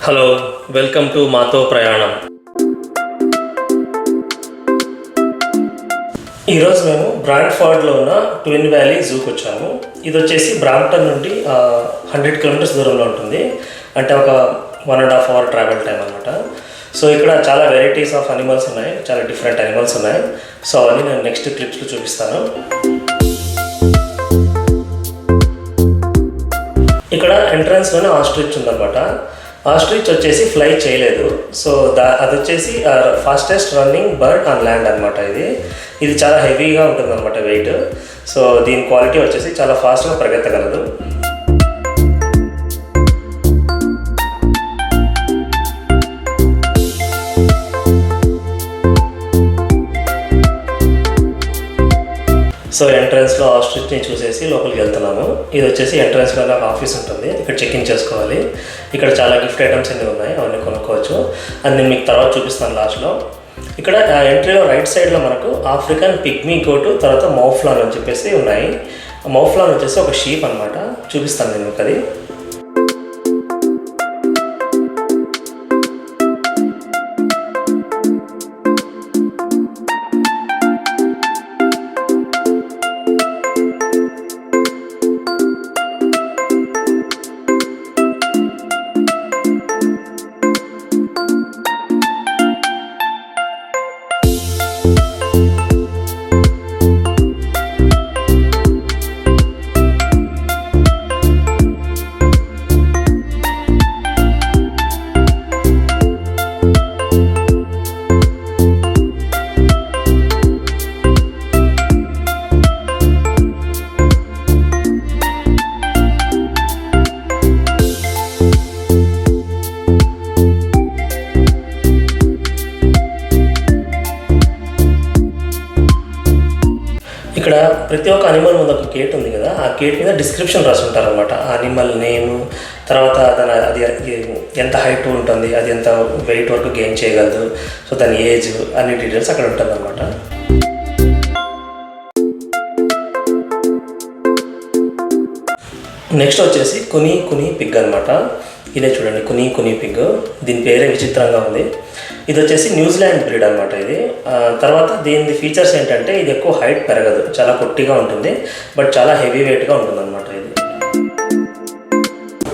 Hello, welcome to మాతో ప్రయాణం. ఈరోజు మేము బ్రాండ్ఫోర్డ్లో ఉన్న ట్విన్ వ్యాలీ జూకి వచ్చాము. ఇది వచ్చేసి బ్రాంప్టన్ నుండి 100 కిలోమీటర్స్ దూరంలో ఉంటుంది. అంటే ఒక 1.5 hour ట్రావెల్ టైం అనమాట. సో ఇక్కడ చాలా వెరైటీస్ ఆఫ్ అనిమల్స్ ఉన్నాయి, చాలా డిఫరెంట్ అనిమల్స్ ఉన్నాయి. సో అవన్నీ నేను నెక్స్ట్ క్లిప్స్లో చూపిస్తాను. ఇక్కడ ఎంట్రన్స్లోనే ఆస్ట్రిచ్ ఉందన్నమాట. ఆస్ట్రిచ్ వచ్చేసి ఫ్లై చేయలేదు. సో అది వచ్చేసి fastest running bird on land అనమాట. ఇది చాలా హెవీగా ఉంటుంది అనమాట వెయిట్. సో దీని క్వాలిటీ వచ్చేసి చాలా ఫాస్ట్గా పరిగెత్తగలదు. సో ఎంట్రన్స్లో ఆస్ట్రిచ్ని చూసేసి లోపలికి వెళ్తున్నాము. ఇది వచ్చేసి ఎంట్రన్స్లో నాకు ఆఫీస్ ఉంటుంది, ఇక్కడ చెక్ ఇన్ చేసుకోవాలి. ఇక్కడ చాలా గిఫ్ట్ ఐటమ్స్ అన్నీ ఉన్నాయి, అవన్నీ కొనుక్కోవచ్చు. అది నేను మీకు తర్వాత చూపిస్తాను లాస్ట్లో. ఇక్కడ ఎంట్రీలో రైట్ సైడ్లో మనకు ఆఫ్రికన్ పిగ్మీ గోటు, తర్వాత మౌఫ్లాన్ అని చెప్పేసి ఉన్నాయి. మౌఫ్లాన్ వచ్చేసి ఒక షీప్ అనమాట. చూపిస్తాను నేను మీకు అది. ఇక్కడ ప్రతి ఒక్క అనిమల్ ముందు ఒక గేట్ ఉంది కదా, ఆ గేట్ మీద డిస్క్రిప్షన్ రాసి ఉంటారు అనమాట. ఆ అనిమల్ నేమ్, తర్వాత అది ఎంత హైట్ ఉంటుంది, అది ఎంత వెయిట్ వరకు గెయిన్ చేయగలదు, సో దాని ఏజ్, అన్ని డీటెయిల్స్ అక్కడ ఉంటుంది అనమాట. నెక్స్ట్ వచ్చేసి కునీ పిగ్ అనమాట. ఇదే చూడండి, కునీ పిగ్. దీని పేరే విచిత్రంగా ఉంది. ఇది వచ్చేసి న్యూజిలాండ్ బ్రీడ్ అనమాట. ఇది తర్వాత దీని ఫీచర్స్ ఏంటంటే ఇది ఎక్కువ హైట్ పెరగదు, చాలా పొట్టిగా ఉంటుంది, బట్ చాలా హెవీ వెయిట్గా ఉంటుంది అనమాట ఇది.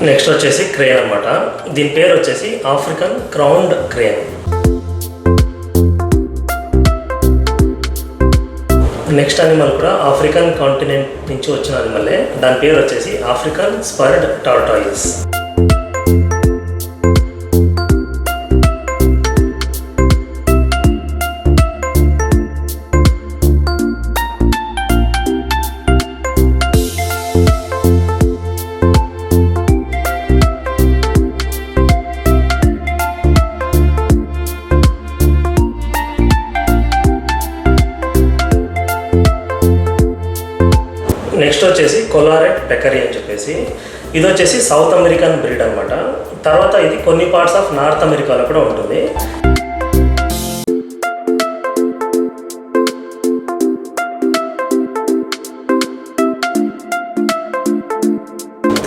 నెక్స్ట్ వచ్చేసి క్రేన్ అనమాట. దీని పేరు వచ్చేసి ఆఫ్రికన్ క్రౌన్డ్ క్రేన్. నెక్స్ట్ అనిమల్ కూడా ఆఫ్రికన్ కాంటినెంట్ నుంచి వచ్చిన అనిమలే. దాని పేరు వచ్చేసి ఆఫ్రికన్ స్పర్డ్ టార్టాయిస్. నెక్స్ట్ వచ్చేసి కొలారెట్ పెకరీ అని చెప్పేసి, ఇది వచ్చేసి సౌత్ అమెరికన్ బ్రీడ్ అనమాట. తర్వాత ఇది కొన్ని పార్ట్స్ ఆఫ్ నార్త్ అమెరికాలో కూడా ఉంటుంది.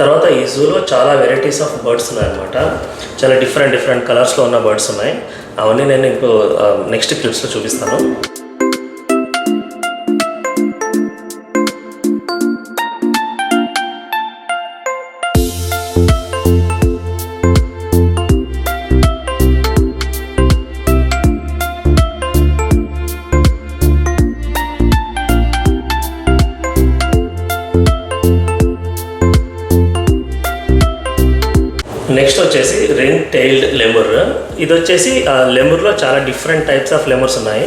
తర్వాత ఈ జూలో చాలా వెరైటీస్ ఆఫ్ బర్డ్స్ ఉన్నాయన్నమాట. చాలా డిఫరెంట్ కలర్స్లో ఉన్న బర్డ్స్ ఉన్నాయి. అవన్నీ నేను ఇప్పుడు నెక్స్ట్ క్లిప్స్లో చూపిస్తాను. నెక్స్ట్ వచ్చేసి రింగ్ టైల్డ్ లెమూర్. ఇది వచ్చేసి లెమూర్లో చాలా డిఫరెంట్ టైప్స్ ఆఫ్ లెమూర్స్ ఉన్నాయి.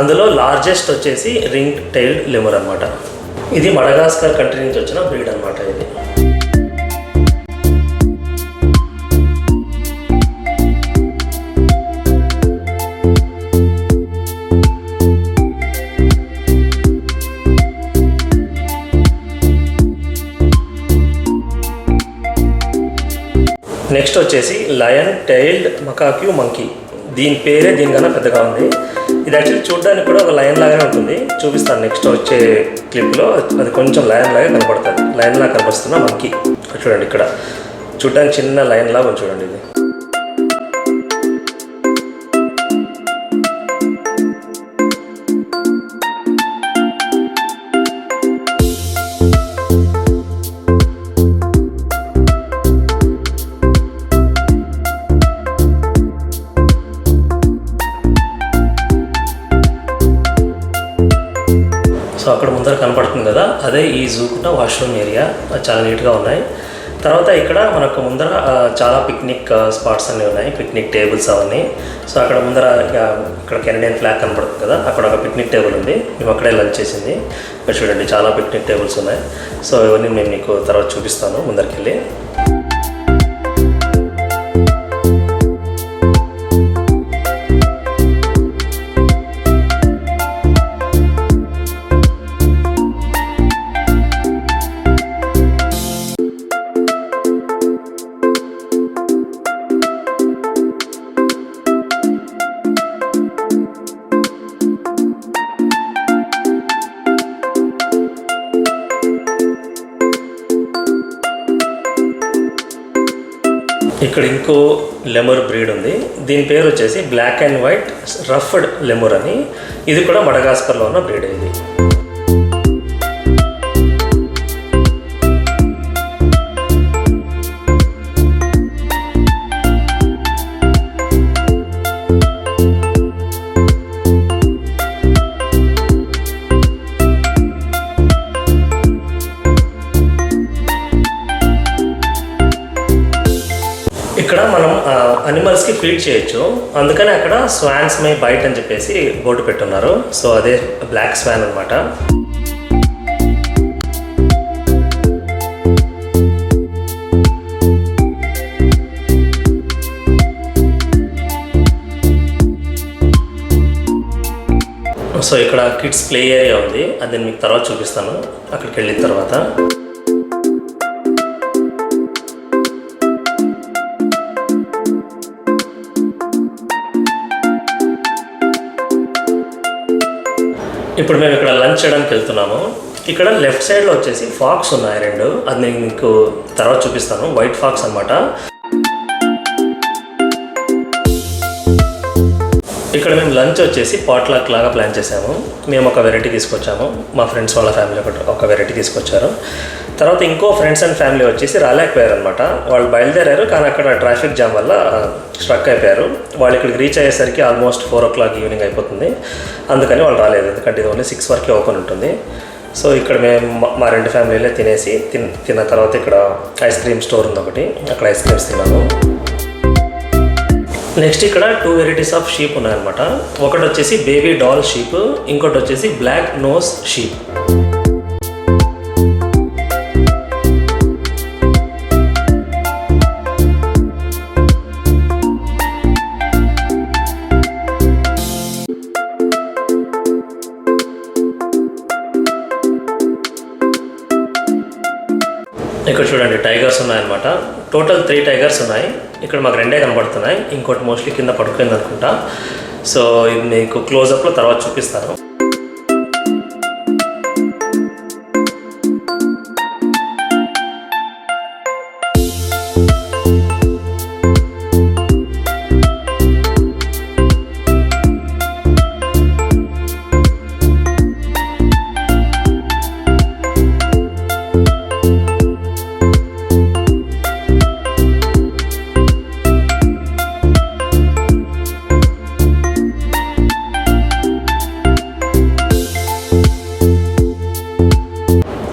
అందులో లార్జెస్ట్ వచ్చేసి రింగ్ టైల్డ్ లెమూర్ అనమాట. ఇది మడగాస్కర్ కంట్రీ నుంచి వచ్చిన బ్రీడ్ అనమాట. ఇది నెక్స్ట్ వచ్చేసి లయన్ టైల్డ్ మకాక్యూ మంకీ. దీని పేరే దీనికన్నా పెద్దగా ఉంది. ఇది యాక్చువల్లీ చూడడానికి కూడా ఒక లయన్ లాగానే ఉంటుంది. చూపిస్తాను నెక్స్ట్ వచ్చే క్లిప్లో. అది కొంచెం లయన్ లాగా కనపడుతుంది, లయన్ లాగా కనిపిస్తున్న మంకీ. చూడండి ఇక్కడ చూడడానికి చిన్న లయన్ లాగా చూడండి ఇది. సో అక్కడ ముందర కనపడుతుంది కదా, అదే ఈ జూకున్న వాష్రూమ్ ఏరియా. చాలా నీట్గా ఉన్నాయి. తర్వాత ఇక్కడ మనకు ముందర చాలా పిక్నిక్ స్పాట్స్ అన్నీ ఉన్నాయి, పిక్నిక్ టేబుల్స్ అవన్నీ. సో అక్కడ ముందర ఇక్కడ కెనడియన్ ఫ్లాగ్ కనపడుతుంది కదా, అక్కడ ఒక పిక్నిక్ టేబుల్ ఉంది. మేము అక్కడే లంచ్ చేసింది. ఇక్కడ చూడండి చాలా పిక్నిక్ టేబుల్స్ ఉన్నాయి. సో ఇవన్నీ మేము మీకు తర్వాత చూపిస్తాను ముందరికి వెళ్ళి. ఇక్కడ ఇంకో లెమూర్ బ్రీడ్ ఉంది. దీని పేరు వచ్చేసి బ్లాక్ అండ్ వైట్ రఫ్డ్ లెమూర్ అని. ఇది కూడా మడగాస్కర్లో ఉన్న బ్రీడ్. ఇది ఇక్కడ మనం అనిమల్స్కి ఫీడ్ చేయొచ్చు. అందుకని అక్కడ స్వాన్స్ మై బైట్ అని చెప్పేసి బోర్డు పెట్టున్నారు. సో అదే బ్లాక్ స్వాన్ అనమాట. సో ఇక్కడ కిడ్స్ ప్లే ఏరియా ఉంది, అది మీకు తర్వాత చూపిస్తాను అక్కడికి వెళ్ళిన తర్వాత. ఇప్పుడు మేము ఇక్కడ లంచ్ చేయడానికి వెళ్తున్నాము. ఇక్కడ లెఫ్ట్ సైడ్లో వచ్చేసి ఫాక్స్ ఉన్నాయి 2. అది నేను మీకు తర్వాత చూపిస్తాను. వైట్ ఫాక్స్ అనమాట. ఇక్కడ మేము లంచ్ వచ్చేసి పాట్లాక్ లాగా ప్లాన్ చేసాము. మేము ఒక వెరైటీ తీసుకొచ్చాము, మా ఫ్రెండ్స్ వాళ్ళ ఫ్యామిలీ ఒక వెరైటీ తీసుకొచ్చారు. తర్వాత ఇంకో ఫ్రెండ్స్ అండ్ ఫ్యామిలీ వచ్చేసి రాలేకపోయారు అనమాట. వాళ్ళు బయలుదేరారు, కానీ అక్కడ ట్రాఫిక్ జామ్ వల్ల స్ట్రక్ అయిపోయారు. వాళ్ళు ఇక్కడికి రీచ్ అయ్యేసరికి ఆల్మోస్ట్ 4 o'clock ఈవినింగ్ అయిపోతుంది. అందుకని వాళ్ళు రాలేదు, ఎందుకంటే ఇది ఓన్లీ 6 వరకే ఓపెన్ ఉంటుంది. సో ఇక్కడ మేము మా 2 ఫ్యామిలీలే తినేసి తిన్న తర్వాత ఇక్కడ ఐస్ క్రీమ్ స్టోర్ ఉంది ఒకటి, అక్కడ ఐస్ క్రీమ్స్ తిన్నాము. నెక్స్ట్ ఇక్కడ 2 వెరైటీస్ ఆఫ్ షీప్ ఉన్నాయన్నమాట. ఒకటి వచ్చేసి బేబీ డాల్ షీప్, ఇంకోటి వచ్చేసి బ్లాక్ నోస్ షీప్. ఇక్కడ చూడండి టైగర్స్ ఉన్నాయన్నమాట. టోటల్ 3 టైగర్స్ ఉన్నాయి. ఇక్కడ మాకు 2 కనబడుతున్నాయి, ఇంకోటి మోస్ట్లీ కింద పడుకుంది అనుకుంటా. సో ఇది మీకు క్లోజప్లో తర్వాత చూపిస్తాను.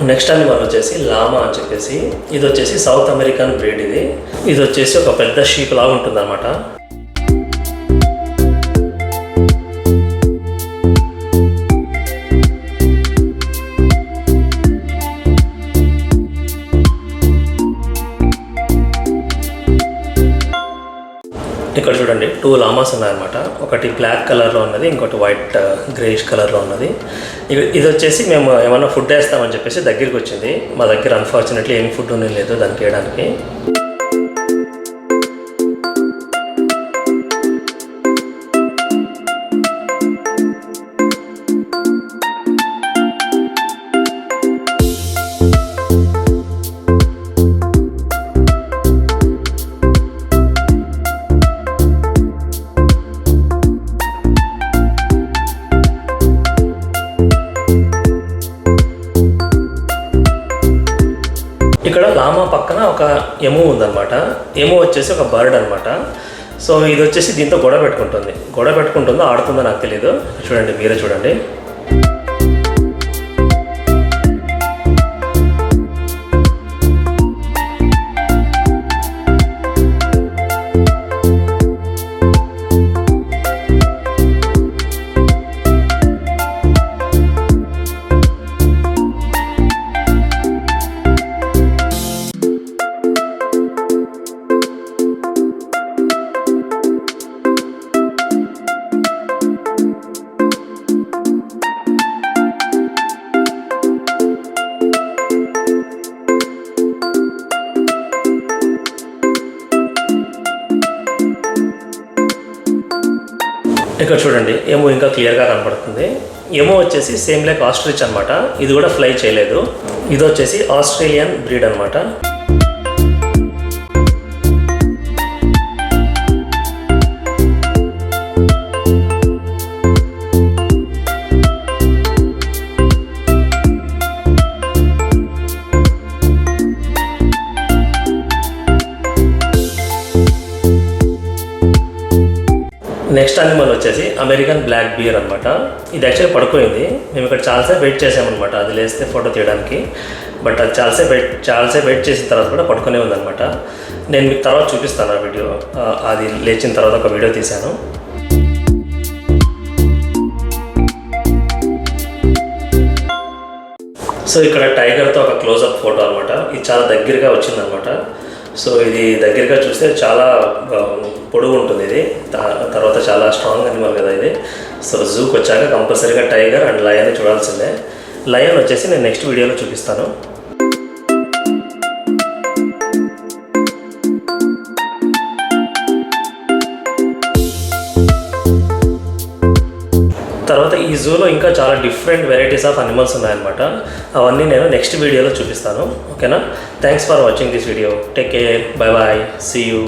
నెక్స్ట్ అనిమల్ వచ్చేసి లామా అని చెప్పేసి, ఇది వచ్చేసి సౌత్ అమెరికన్ బ్రీడ్. ఇది వచ్చేసి ఒక పెద్ద షీప్ లాగా ఉంటుంది అన్నమాట. ఇక్కడ చూడండి 2 లామాస్ ఉన్నాయన్నమాట. ఒకటి బ్లాక్ కలర్లో ఉన్నది, ఇంకోటి వైట్ గ్రేష్ కలర్లో ఉన్నది. ఇది వచ్చేసి మేము ఏమన్నా ఫుడ్ వేస్తామని చెప్పేసి దగ్గరికి వచ్చింది. మా దగ్గర అన్ఫార్చునేట్లీ ఏమి ఫుడ్ ఉండేది లేదు దానికి వేయడానికి. ఇక్కడ లామా పక్కన ఒక ఎము ఉందన్నమాట. ఎము వచ్చేసి ఒక బర్డ్ అనమాట. సో ఇది వచ్చేసి దీంతో గొడవ పెట్టుకుంటుందో ఆడుతుందో నాకు తెలియదు. చూడండి, మీరే చూడండి. ఇక్కడ చూడండి ఎమో ఇంకా క్లియర్గా కనపడుతుంది. ఎమో వచ్చేసి సేమ్ లైక్ ఆస్ట్రిచ్ అనమాట. ఇది కూడా ఫ్లై చేయలేదు. ఇది వచ్చేసి ఆస్ట్రేలియన్ బ్రీడ్ అనమాట. నెక్స్ట్ అనిమల్ వచ్చేసి అమెరికన్ బ్లాక్ బియర్ అనమాట. ఇది యాక్చువల్లీ పడుకోయింది. మేము ఇక్కడ చాలాసేపు వెయిట్ చేసామన్నమాట అది లేస్తే ఫోటో తీయడానికి. బట్ అది చాలాసేపు వెయిట్ చేసిన తర్వాత కూడా పడుకునే ఉందన్నమాట. నేను మీకు తర్వాత చూపిస్తాను ఆ వీడియో. అది లేచిన తర్వాత ఒక వీడియో తీశాను. సో ఇక్కడ టైగర్తో ఒక క్లోజప్ ఫోటో అనమాట. ఇది చాలా దగ్గరగా వచ్చిందనమాట. సో ఇది దగ్గరగా చూస్తే చాలా పొడుగు ఉంటుంది. ఇది తర్వాత చాలా స్ట్రాంగ్ అనిమల్ కదా ఇది. సో జూకి వచ్చాక కంపల్సరీగా టైగర్ అండ్ లయన్ చూడాల్సిందే. లయన్ వచ్చేసి నేను నెక్స్ట్ వీడియోలో చూపిస్తాను. తర్వాత ఈ జూలో ఇంకా చాలా డిఫరెంట్ వెరైటీస్ ఆఫ్ అనిమల్స్ ఉన్నాయన్నమాట. అవన్నీ నేను నెక్స్ట్ వీడియోలో చూపిస్తాను. ఓకేనా? Thanks for watching this video. Take care. Bye bye. See you.